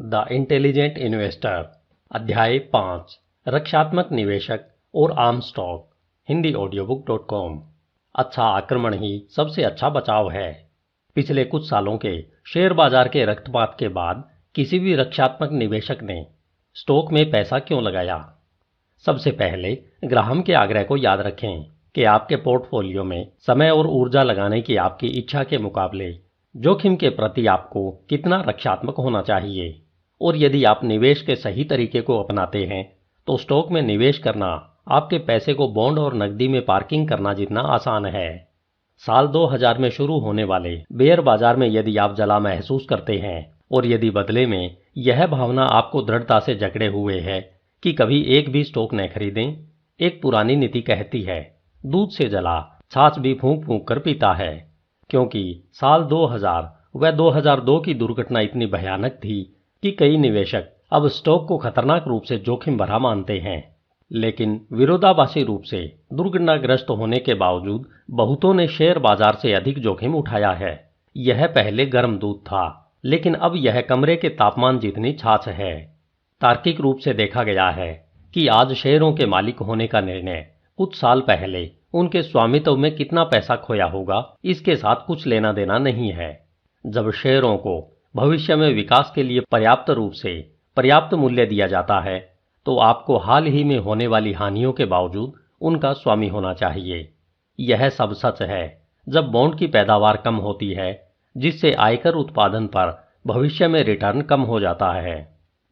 The intelligent investor अध्याय 5 रक्षात्मक निवेशक और आम स्टॉक हिंदी अच्छा आक्रमण ही सबसे अच्छा बचाव है। पिछले कुछ सालों के शेयर बाजार के रक्तपात के बाद किसी भी रक्षात्मक निवेशक ने स्टॉक में पैसा क्यों लगाया? सबसे पहले ग्राहम के आग्रह को याद रखें कि आपके पोर्टफोलियो में समय और ऊर्जा लगाने की आपकी इच्छा के मुकाबले जोखिम के प्रति आपको कितना रक्षात्मक होना चाहिए। और यदि आप निवेश के सही तरीके को अपनाते हैं तो स्टॉक में निवेश करना आपके पैसे को बॉन्ड और नकदी में पार्किंग करना जितना आसान है। साल 2000 में शुरू होने वाले बेयर बाजार में यदि आप जला महसूस करते हैं और यदि बदले में यह भावना आपको दृढ़ता से जकड़े हुए है कि कभी एक भी स्टॉक न खरीदें, एक पुरानी नीति कहती है दूध से जला छाछ भी फूंक फूंक कर पीता है। क्योंकि साल 2000 व 2002 की दुर्घटना इतनी भयानक थी कि कई निवेशक अब स्टॉक को खतरनाक रूप से जोखिम भरा मानते हैं। लेकिन विरोधाभासी रूप से दुर्घटनाग्रस्त होने के बावजूद बहुतों ने शेयर बाजार से अधिक जोखिम उठाया है। यह पहले गर्म दूध था, लेकिन अब यह कमरे के तापमान जितनी छाछ है। तार्किक रूप से देखा गया है कि आज शेयरों के मालिक होने का निर्णय कुछ साल पहले उनके स्वामित्व में कितना पैसा खोया होगा इसके साथ कुछ लेना देना नहीं है। जब शेयरों को भविष्य में विकास के लिए पर्याप्त रूप से पर्याप्त मूल्य दिया जाता है तो आपको हाल ही में होने वाली हानियों के बावजूद उनका स्वामी होना चाहिए। यह सब सच है जब बॉन्ड की पैदावार कम होती है, जिससे आयकर उत्पादन पर भविष्य में रिटर्न कम हो जाता है।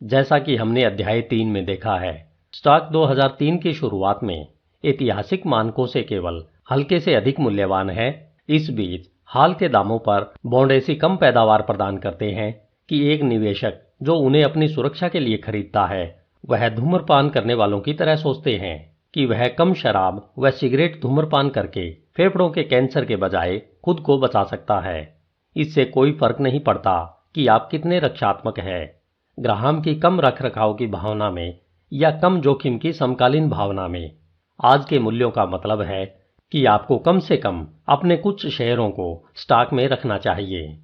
जैसा कि हमने अध्याय 3 में देखा है, स्टॉक 2003 की शुरुआत में ऐतिहासिक मानकों से केवल हल्के से अधिक मूल्यवान है। इस बीच हाल के दामों पर बॉन्ड ऐसी कम पैदावार प्रदान करते हैं कि एक निवेशक जो उन्हें अपनी सुरक्षा के लिए खरीदता है वह धूम्रपान करने वालों की तरह सोचते हैं कि वह कम शराब व सिगरेट धूम्रपान करके फेफड़ों के कैंसर के बजाय खुद को बचा सकता है। इससे कोई फर्क नहीं पड़ता कि आप कितने रक्षात्मक हैं। ग्राहम की कम रखरखाव की भावना में या कम जोखिम की समकालीन भावना में आज के मूल्यों का मतलब है कि आपको कम से कम अपने कुछ शेयरों को स्टॉक में रखना चाहिए।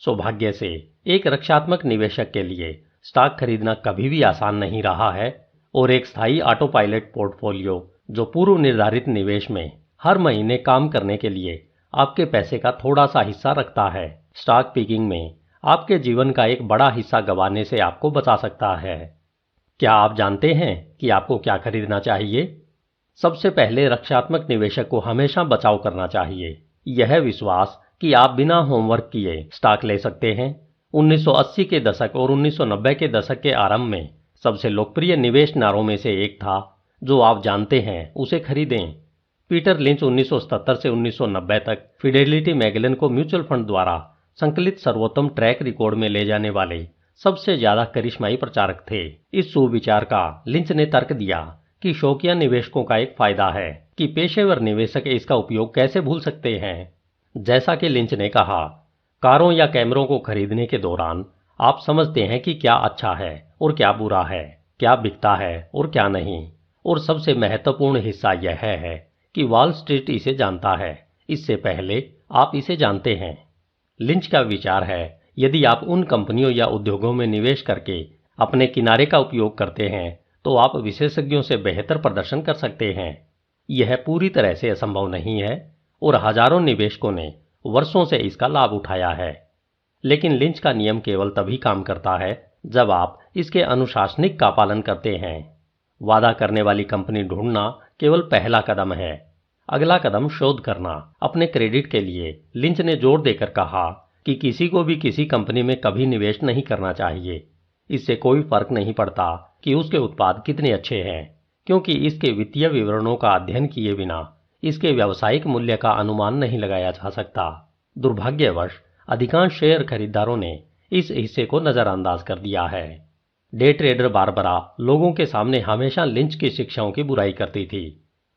सौभाग्य से एक रक्षात्मक निवेशक के लिए स्टॉक खरीदना कभी भी आसान नहीं रहा है और एक स्थायी ऑटो पायलट पोर्टफोलियो जो पूर्व निर्धारित निवेश में हर महीने काम करने के लिए आपके पैसे का थोड़ा सा हिस्सा रखता है, स्टॉक पिकिंग में आपके जीवन का एक बड़ा हिस्सा गंवाने से आपको बचा सकता है। क्या आप जानते हैं कि आपको क्या खरीदना चाहिए? सबसे पहले रक्षात्मक निवेशक को हमेशा बचाव करना चाहिए। यह विश्वास कि आप बिना होमवर्क किए स्टॉक ले सकते हैं। 1980 के दशक और 1990 के दशक के आरंभ में सबसे लोकप्रिय निवेश नारों में से एक था जो आप जानते हैं उसे खरीदें। पीटर लिंच 1977 से 1990 तक फिडेलिटी मैगेलन को म्यूचुअल फंड द्वारा संकलित सर्वोत्तम ट्रैक रिकॉर्ड में ले जाने वाले सबसे ज्यादा करिश्माई प्रचारक थे। इस सुविचार का लिंच ने तर्क दिया कि शौकिया निवेशकों का एक फायदा है कि पेशेवर निवेशक इसका उपयोग कैसे भूल सकते हैं। जैसा कि लिंच ने कहा, कारों या कैमरों को खरीदने के दौरान आप समझते हैं कि क्या अच्छा है और क्या बुरा है, क्या बिकता है और क्या नहीं। और सबसे महत्वपूर्ण हिस्सा यह है कि वॉल स्ट्रीट इसे जानता है इससे पहले आप इसे जानते हैं। लिंच का विचार है यदि आप उन कंपनियों या उद्योगों में निवेश करके अपने किनारे का उपयोग करते हैं तो आप विशेषज्ञों से बेहतर प्रदर्शन कर सकते हैं। यह पूरी तरह से असंभव नहीं है और हजारों निवेशकों ने वर्षों से इसका लाभ उठाया है। लेकिन लिंच का नियम केवल तभी काम करता है जब आप इसके अनुशासनिक का पालन करते हैं। वादा करने वाली कंपनी ढूंढना केवल पहला कदम है। अगला कदम शोध करना। अपने क्रेडिट के लिए लिंच ने जोर देकर कहा कि किसी को भी किसी कंपनी में कभी निवेश नहीं करना चाहिए। इससे कोई फर्क नहीं पड़ता कि उसके उत्पाद कितने अच्छे हैं, क्योंकि इसके वित्तीय विवरणों का अध्ययन किए बिना इसके व्यावसायिक मूल्य का अनुमान नहीं लगाया जा सकता। दुर्भाग्यवश अधिकांश शेयर खरीदारों ने इस हिस्से को नजरअंदाज कर दिया है। डे ट्रेडर बारबरा लोगों के सामने हमेशा लिंच की शिक्षाओं की बुराई करती थी।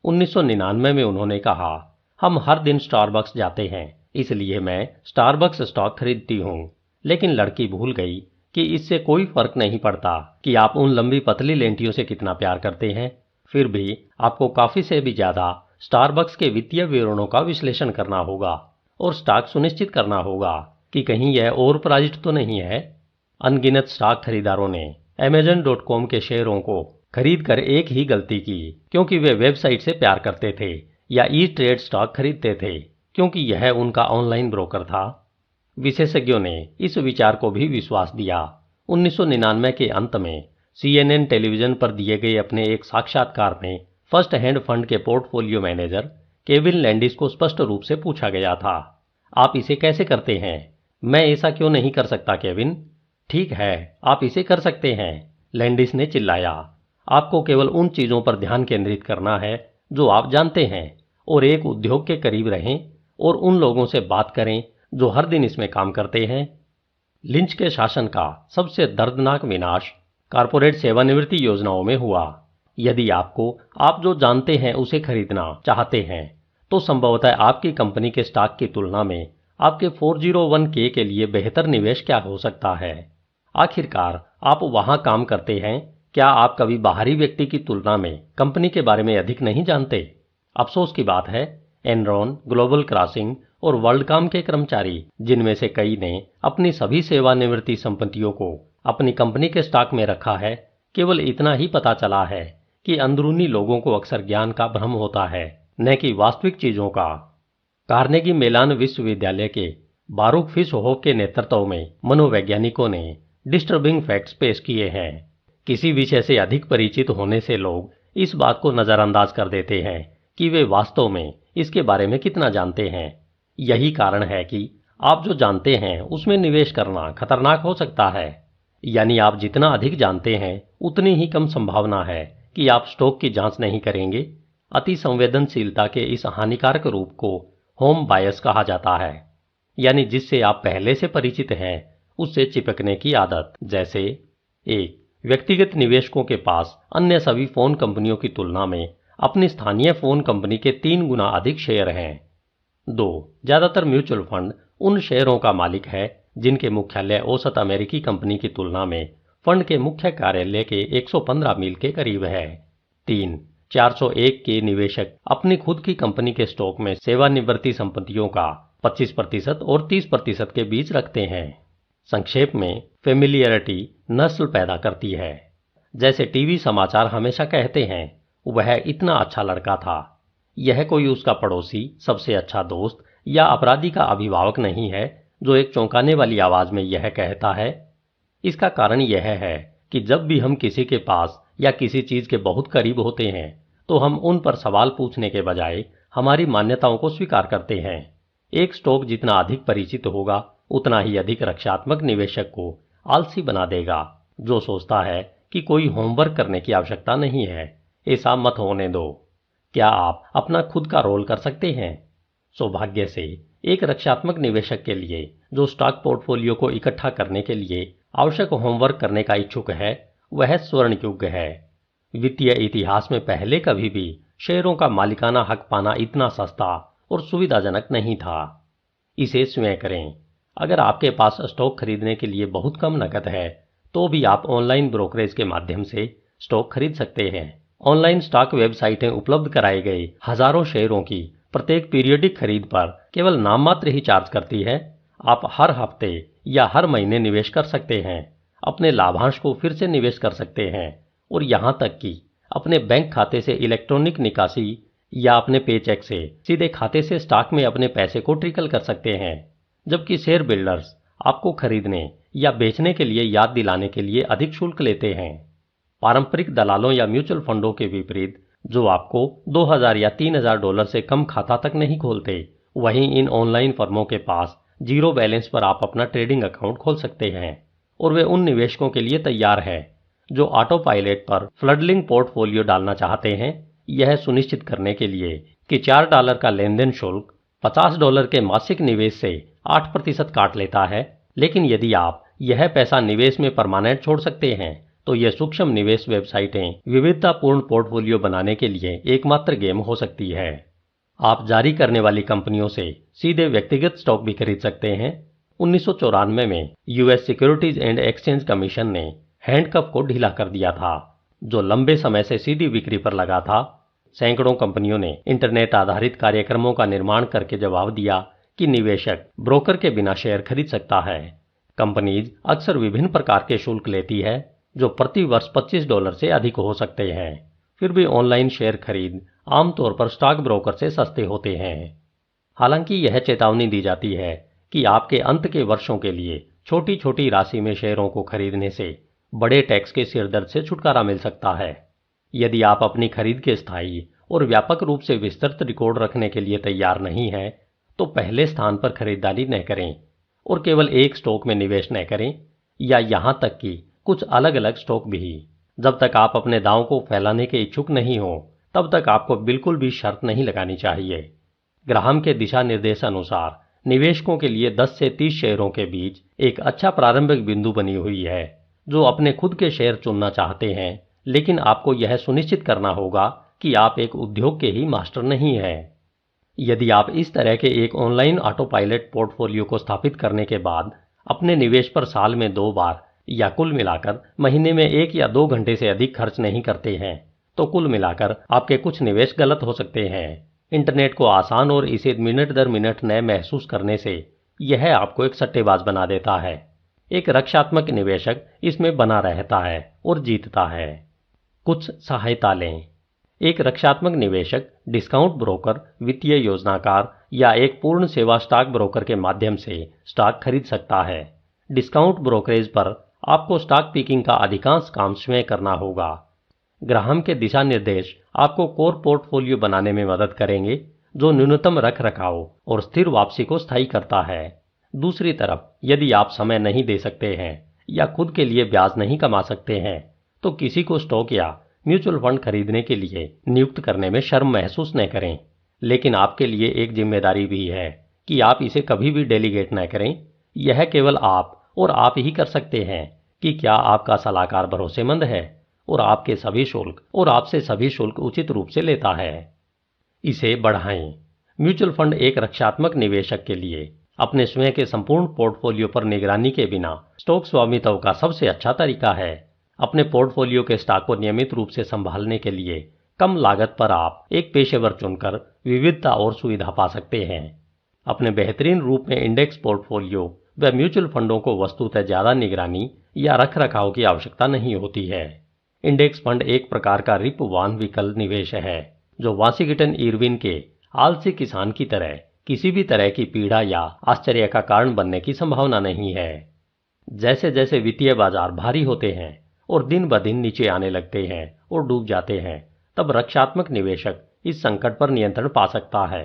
1999 में उन्होंने कहा, हम हर दिन स्टारबक्स जाते हैं इसलिए मैं स्टारबक्स स्टॉक खरीदती हूँ। लेकिन लड़की भूल गई कि इससे कोई फर्क नहीं पड़ता कि आप उन लंबी पतली लेंटियों से कितना प्यार करते हैं। फिर भी आपको काफी से भी ज्यादा स्टारबक्स के वित्तीय विवरणों का विश्लेषण करना होगा और स्टॉक सुनिश्चित करना होगा कि कहीं यह ओवरप्राइज्ड तो नहीं है। अनगिनत स्टॉक खरीदारों ने Amazon.com के शेयरों को खरीद कर एक ही गलती की, क्योंकि वे वेबसाइट से प्यार करते थे, या ई ट्रेड स्टॉक खरीदते थे क्योंकि यह उनका ऑनलाइन ब्रोकर था। विशेषज्ञों ने इस विचार को भी विश्वास दिया। 1999 के अंत में CNN टेलीविजन पर दिए गए अपने एक साक्षात्कार में फर्स्ट हैंड फंड के पोर्टफोलियो मैनेजर केविन लैंडिस को स्पष्ट रूप से पूछा गया था, आप इसे कैसे करते हैं? मैं ऐसा क्यों नहीं कर सकता केविन? ठीक है, आप इसे कर सकते हैं, लैंडिस ने चिल्लाया। आपको केवल उन चीजों पर ध्यान केंद्रित करना है जो आप जानते हैं, और एक उद्योग के करीब रहें और उन लोगों से बात करें जो हर दिन इसमें काम करते हैं। लिंच के शासन का सबसे दर्दनाक विनाश कारपोरेट सेवानिवृत्ति योजनाओं में हुआ। यदि आप जो जानते हैं उसे खरीदना चाहते हैं, तो संभवतः आपकी कंपनी के स्टॉक की तुलना में आपके 401k के लिए बेहतर निवेश क्या हो सकता है? आखिरकार आप वहां काम करते हैं। क्या आप कभी बाहरी व्यक्ति की तुलना में कंपनी के बारे में अधिक नहीं जानते? अफसोस की बात है, एनरॉन, ग्लोबल क्रॉसिंग और वर्ल्डकॉम के कर्मचारी, जिनमें से कई ने अपनी सभी सेवानिवृत्ति संपत्तियों को अपनी कंपनी के स्टॉक में रखा है, केवल इतना ही पता चला है कि अंदरूनी लोगों को अक्सर ज्ञान का भ्रम होता है, न कि वास्तविक चीजों का। कार्नेगी मेलन विश्वविद्यालय के बारूक फिशहोफ के नेतृत्व में मनोवैज्ञानिकों ने डिस्टर्बिंग फैक्ट्स पेश किए हैं। किसी विषय से अधिक परिचित होने से लोग इस बात को नजरअंदाज कर देते हैं कि वे वास्तव में इसके बारे में कितना जानते हैं। यही कारण है कि आप जो जानते हैं उसमें निवेश करना खतरनाक हो सकता है। यानी आप जितना अधिक जानते हैं उतनी ही कम संभावना है कि आप स्टॉक की जांच नहीं करेंगे। अति संवेदनशीलता के इस हानिकारक रूप को होम बायस कहा जाता है, यानी जिससे आप पहले से परिचित हैं उससे चिपकने की आदत। जैसे, 1. व्यक्तिगत निवेशकों के पास अन्य सभी फोन कंपनियों की तुलना में अपनी स्थानीय फोन कंपनी के 3 गुना अधिक शेयर हैं। 2. ज्यादातर म्यूचुअल फंड उन शेयरों का मालिक है जिनके मुख्यालय औसत अमेरिकी कंपनी की तुलना में फंड के मुख्य कार्यालय के 115 मील के करीब है। 3. 401 के निवेशक अपनी खुद की कंपनी के स्टॉक में सेवानिवृत्ति संपत्तियों का 25% और 30% के बीच रखते हैं। संक्षेप में, फेमिलियरिटी नस्ल पैदा करती है। जैसे टीवी समाचार हमेशा कहते हैं, वह इतना अच्छा लड़का था। यह कोई उसका पड़ोसी, सबसे अच्छा दोस्त या अपराधी का अभिभावक नहीं है जो एक चौंकाने वाली आवाज में यह कहता है। इसका कारण यह है कि जब भी हम किसी के पास या किसी चीज के बहुत करीब होते हैं तो हम उन पर सवाल पूछने के बजाय हमारी मान्यताओं को स्वीकार करते हैं। एक स्टॉक जितना अधिक परिचित होगा उतना ही अधिक रक्षात्मक निवेशक को आलसी बना देगा, जो सोचता है कि कोई होमवर्क करने की आवश्यकता नहीं है। ऐसा मत होने दो। क्या आप अपना खुद का रोल कर सकते हैं? सौभाग्य से एक रक्षात्मक निवेशक के लिए जो स्टॉक पोर्टफोलियो को इकट्ठा करने के लिए आवश्यक होमवर्क करने का इच्छुक है, वह स्वर्ण युग है। वित्तीय इतिहास में पहले कभी भी शेयरों का मालिकाना हक पाना इतना सस्ता और सुविधाजनक नहीं था। इसे स्वयं करें। अगर आपके पास स्टॉक खरीदने के लिए बहुत कम नकद है, तो भी आप ऑनलाइन ब्रोकरेज के माध्यम से स्टॉक खरीद सकते हैं। ऑनलाइन स्टॉक वेबसाइटें उपलब्ध कराए गए हजारों शेयरों की प्रत्येक पीरियडिक खरीद पर केवल नाम मात्र ही चार्ज करती है। आप हर हफ्ते या हर महीने निवेश कर सकते हैं, अपने लाभांश को फिर से निवेश कर सकते हैं, और यहां तक कि अपने बैंक खाते से इलेक्ट्रॉनिक निकासी या अपने पेचेक से सीधे खाते से स्टॉक में अपने पैसे को ट्रिकल कर सकते हैं। जबकि शेयर बिल्डर्स आपको खरीदने या बेचने के लिए याद दिलाने के लिए अधिक शुल्क लेते हैं। पारंपरिक दलालों या म्यूचुअल फंडों के विपरीत, जो आपको $2000 या $3000 से कम खाता तक नहीं खोलते, वहीं इन ऑनलाइन फर्मों के पास जीरो बैलेंस पर आप अपना ट्रेडिंग अकाउंट खोल सकते हैं, और वे उन निवेशकों के लिए तैयार है जो ऑटो पायलट पर फ्लडलिंग पोर्टफोलियो डालना चाहते हैं, यह सुनिश्चित करने के लिए कि $4 का लेनदेन शुल्क $50 के मासिक निवेश से 8% काट लेता है। लेकिन यदि आप यह पैसा निवेश में परमानेंट छोड़ सकते हैं, तो यह सूक्ष्म निवेश वेबसाइटें विविधतापूर्ण पोर्टफोलियो बनाने के लिए एकमात्र गेम हो सकती है। आप जारी करने वाली कंपनियों से सीधे व्यक्तिगत स्टॉक भी खरीद सकते हैं। 1994 में US securities and exchange commission ने हैंडकफ को ढीला कर दिया था, जो लंबे समय से सीधी बिक्री पर लगा था। सैकड़ों कंपनियों ने इंटरनेट आधारित कार्यक्रमों का निर्माण करके जवाब दिया कि निवेशक ब्रोकर के बिना शेयर खरीद सकता है। कंपनीज अक्सर विभिन्न प्रकार के शुल्क लेती है जो प्रति वर्ष $25 से अधिक हो सकते हैं। फिर भी ऑनलाइन शेयर खरीद आमतौर पर स्टॉक ब्रोकर से सस्ते होते हैं। हालांकि यह चेतावनी दी जाती है कि आपके अंत के वर्षों के लिए छोटी छोटी राशि में शेयरों को खरीदने से बड़े टैक्स के सिरदर्द से छुटकारा मिल सकता है। यदि आप अपनी खरीद के स्थायी और व्यापक रूप से विस्तृत रिकॉर्ड रखने के लिए तैयार नहीं हैं, तो पहले स्थान पर खरीदारी न करें और केवल एक स्टॉक में निवेश न करें या यहां तक कि कुछ अलग अलग स्टॉक भी। जब तक आप अपने दांव को फैलाने के इच्छुक नहीं हो तब तक आपको बिल्कुल भी शर्त नहीं लगानी चाहिए। ग्राहम के दिशा निर्देश अनुसार निवेशकों के लिए 10 से 30 शेयरों के बीच एक अच्छा प्रारंभिक बिंदु बनी हुई है जो अपने खुद के शेयर चुनना चाहते हैं, लेकिन आपको यह सुनिश्चित करना होगा कि आप एक उद्योग के ही मास्टर नहीं हैं। यदि आप इस तरह के एक ऑनलाइन ऑटो पायलट पोर्टफोलियो को स्थापित करने के बाद अपने निवेश पर साल में 2 बार या कुल मिलाकर महीने में 1 या 2 घंटे से अधिक खर्च नहीं करते हैं, तो कुल मिलाकर आपके कुछ निवेश गलत हो सकते हैं। इंटरनेट को आसान और इसे मिनट दर मिनट नए महसूस करने से यह आपको एक सट्टेबाज बना देता है। एक रक्षात्मक निवेशक इसमें बना रहता है और जीतता है। कुछ सहायता लें। एक रक्षात्मक निवेशक डिस्काउंट ब्रोकर, वित्तीय योजनाकार या एक पूर्ण सेवा स्टॉक ब्रोकर के माध्यम से स्टॉक खरीद सकता है। डिस्काउंट ब्रोकरेज पर आपको स्टॉक पिकिंग का अधिकांश काम स्वयं करना होगा। ग्राहम के दिशा निर्देश आपको कोर पोर्टफोलियो बनाने में मदद करेंगे जो न्यूनतम रख रखाव और स्थिर वापसी को स्थायी करता है। दूसरी तरफ यदि आप समय नहीं दे सकते हैं या खुद के लिए ब्याज नहीं कमा सकते हैं, तो किसी को स्टॉक या म्यूचुअल फंड खरीदने के लिए नियुक्त करने में शर्म महसूस न करें। लेकिन आपके लिए एक जिम्मेदारी भी है कि आप इसे कभी भी डेलीगेट न करें। यह केवल आप और आप ही कर सकते हैं कि क्या आपका सलाहकार भरोसेमंद है और आपके सभी शुल्क और आपसे सभी शुल्क उचित रूप से लेता है। इसे बढ़ाएं। म्यूचुअल फंड एक रक्षात्मक निवेशक के लिए अपने स्वयं के संपूर्ण पोर्टफोलियो पर निगरानी के बिना स्टॉक स्वामित्व का सबसे अच्छा तरीका है। अपने पोर्टफोलियो के स्टॉक को नियमित रूप से संभालने के लिए कम लागत पर आप एक पेशेवर चुनकर विविधता और सुविधा पा सकते हैं। अपने बेहतरीन रूप में इंडेक्स पोर्टफोलियो व म्यूचुअल फंडों को वस्तुतः ज्यादा निगरानी या रखरखाव की आवश्यकता नहीं होती है। इंडेक्स फंड एक प्रकार का रिपवान विकल्प निवेश है जो वाशिंगटन इरविन के आलसी किसान की तरह किसी भी तरह की पीड़ा या आश्चर्य का कारण बनने की संभावना नहीं है। जैसे जैसे वित्तीय बाजार भारी होते हैं और दिन ब दिन नीचे आने लगते हैं और डूब जाते हैं, तब रक्षात्मक निवेशक इस संकट पर नियंत्रण पा सकता है।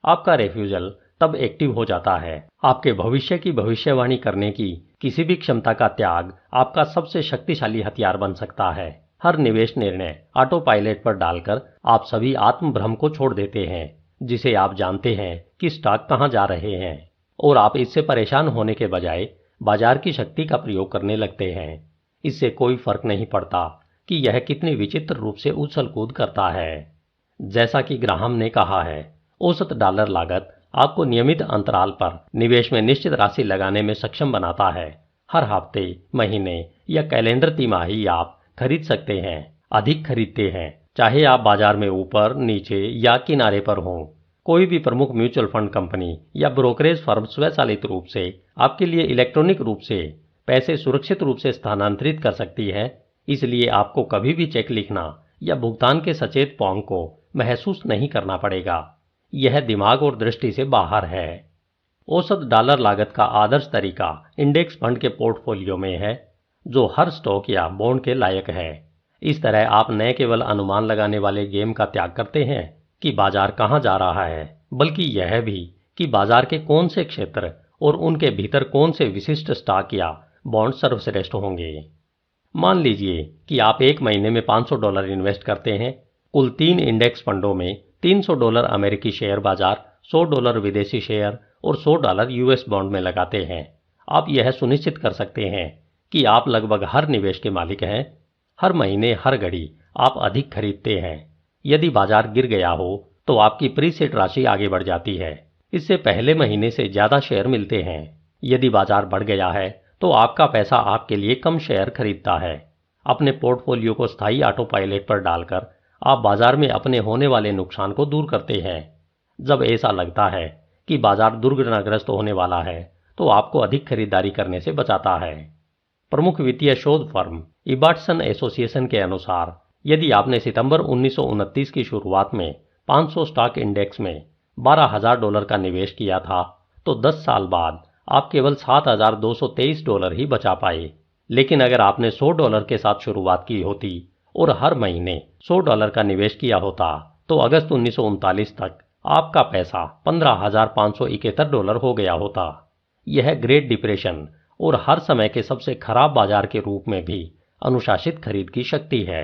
आपका रेफ्यूजल तब एक्टिव हो जाता है। आपके भविष्य की भविष्यवाणी करने की किसी भी क्षमता का त्याग आपका सबसे शक्तिशाली हथियार बन सकता है। हर निवेश निर्णय ऑटो पायलट पर डालकर आप सभी आत्मभ्रम को छोड़ देते हैं, जिसे आप जानते हैं कि स्टॉक कहां जा रहे हैं, और आप इससे परेशान होने के बजाय बाजार की शक्ति का प्रयोग करने लगते हैं। इससे कोई फर्क नहीं पड़ता कि यह कितनी विचित्र रूप से उछल कूद करता है। जैसा कि ग्राहम ने कहा है, औसत डॉलर लागत आपको नियमित अंतराल पर निवेश में निश्चित राशि लगाने में सक्षम बनाता है। हर हफ्ते, महीने या कैलेंडर तिमाही आप खरीद सकते हैं, अधिक खरीदते हैं, चाहे आप बाजार में ऊपर, नीचे या किनारे पर हों। कोई भी प्रमुख म्यूचुअल फंड कंपनी या ब्रोकरेज फर्म स्वचालित रूप से आपके लिए इलेक्ट्रॉनिक रूप से पैसे सुरक्षित रूप से स्थानांतरित कर सकती है, इसलिए आपको कभी भी चेक लिखना या भुगतान के सचेत पोंग को महसूस नहीं करना पड़ेगा। यह दिमाग और दृष्टि से बाहर है। औसत डॉलर लागत का आदर्श तरीका इंडेक्स फंड के पोर्टफोलियो में है जो हर स्टॉक या बॉन्ड के लायक है। इस तरह आप न केवल अनुमान लगाने वाले गेम का त्याग करते हैं कि बाजार कहां जा रहा है, बल्कि यह भी कि बाजार के कौन से क्षेत्र और उनके भीतर कौन से विशिष्ट स्टॉक या बॉन्ड सर्वश्रेष्ठ होंगे। मान लीजिए कि आप एक महीने में $500 इन्वेस्ट करते हैं। कुल 3 इंडेक्स फंडों में $300 अमेरिकी शेयर बाजार, $100 विदेशी शेयर और $100 यूएस बॉन्ड में लगाते हैं। आप यह सुनिश्चित कर सकते हैं कि आप लगभग हर निवेश के मालिक हैं। हर महीने, हर घड़ी आप अधिक खरीदते हैं। यदि बाजार गिर गया हो तो आपकी प्रीसेट राशि आगे बढ़ जाती है। इससे पहले महीने से ज्यादा शेयर मिलते हैं। यदि बाजार बढ़ गया है तो आपका पैसा आपके लिए कम शेयर खरीदता है। अपने पोर्टफोलियो को स्थायी ऑटो पायलट पर डालकर आप बाजार में अपने होने वाले नुकसान को दूर करते हैं। जब ऐसा लगता है कि बाजार दुर्घटनाग्रस्त होने वाला है तो आपको अधिक खरीदारी करने से बचाता है। प्रमुख वित्तीय शोध फर्म इबार्टसन एसोसिएशन के अनुसार यदि आपने सितंबर 1929 की शुरुआत में 500 स्टॉक इंडेक्स में $12,000 का निवेश किया था तो 10 साल बाद आप केवल $7,223 ही बचा पाए। लेकिन अगर आपने $100 के साथ शुरुआत की होती और हर महीने $100 का निवेश किया होता तो अगस्त 1939 तक आपका पैसा $15,571 हो गया होता। यह ग्रेट डिप्रेशन और हर समय के सबसे खराब बाजार के रूप में भी अनुशासित खरीद की शक्ति है।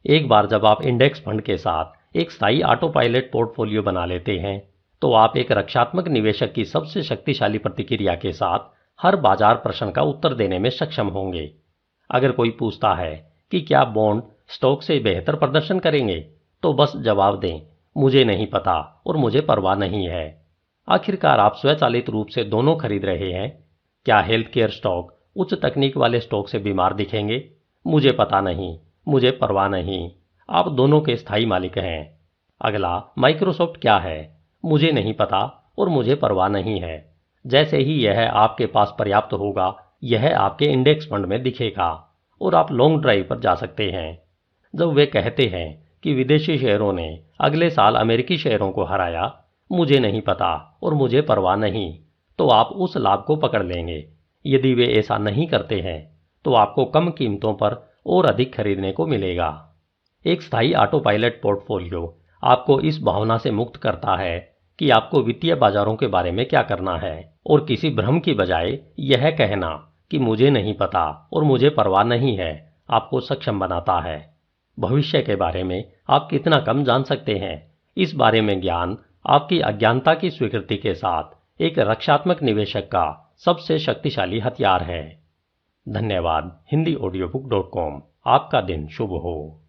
एक बार जब आप इंडेक्स फंड के साथ एक स्थायी ऑटो पायलट पोर्टफोलियो बना लेते हैं तो आप एक रक्षात्मक निवेशक की सबसे शक्तिशाली प्रतिक्रिया के साथ हर बाजार प्रश्न का उत्तर देने में सक्षम होंगे। अगर कोई पूछता है कि क्या बॉन्ड स्टॉक से बेहतर प्रदर्शन करेंगे तो बस जवाब दें, मुझे नहीं पता और मुझे परवाह नहीं है। आखिरकार आप स्वचालित रूप से दोनों खरीद रहे हैं। क्या हेल्थ केयर स्टॉक उच्च तकनीक वाले स्टॉक से बीमार दिखेंगे? मुझे पता नहीं, मुझे परवाह नहीं। आप दोनों के स्थायी मालिक हैं। अगला, माइक्रोसॉफ्ट क्या है? मुझे नहीं पता और मुझे परवाह नहीं है। जैसे ही यह आपके पास पर्याप्त होगा यह आपके इंडेक्स फंड में दिखेगा और आप लॉन्ग ड्राइव पर जा सकते हैं। जब वे कहते हैं कि विदेशी शेयरों ने अगले साल अमेरिकी शेयरों को हराया, मुझे नहीं पता और मुझे परवाह नहीं, तो आप उस लाभ को पकड़ लेंगे। यदि वे ऐसा नहीं करते हैं तो आपको कम कीमतों पर और अधिक खरीदने को मिलेगा। एक स्थायी ऑटो पायलट पोर्टफोलियो आपको इस भावना से मुक्त करता है कि आपको वित्तीय बाजारों के बारे में क्या करना है और किसी भ्रम की बजाय यह कहना कि मुझे नहीं पता और मुझे परवाह नहीं है आपको सक्षम बनाता है। भविष्य के बारे में आप कितना कम जान सकते हैं, इस बारे में ज्ञान आपकी अज्ञानता की स्वीकृति के साथ एक रक्षात्मक निवेशक का सबसे शक्तिशाली हथियार है। धन्यवाद। HindiAudiobook.com। आपका दिन शुभ हो।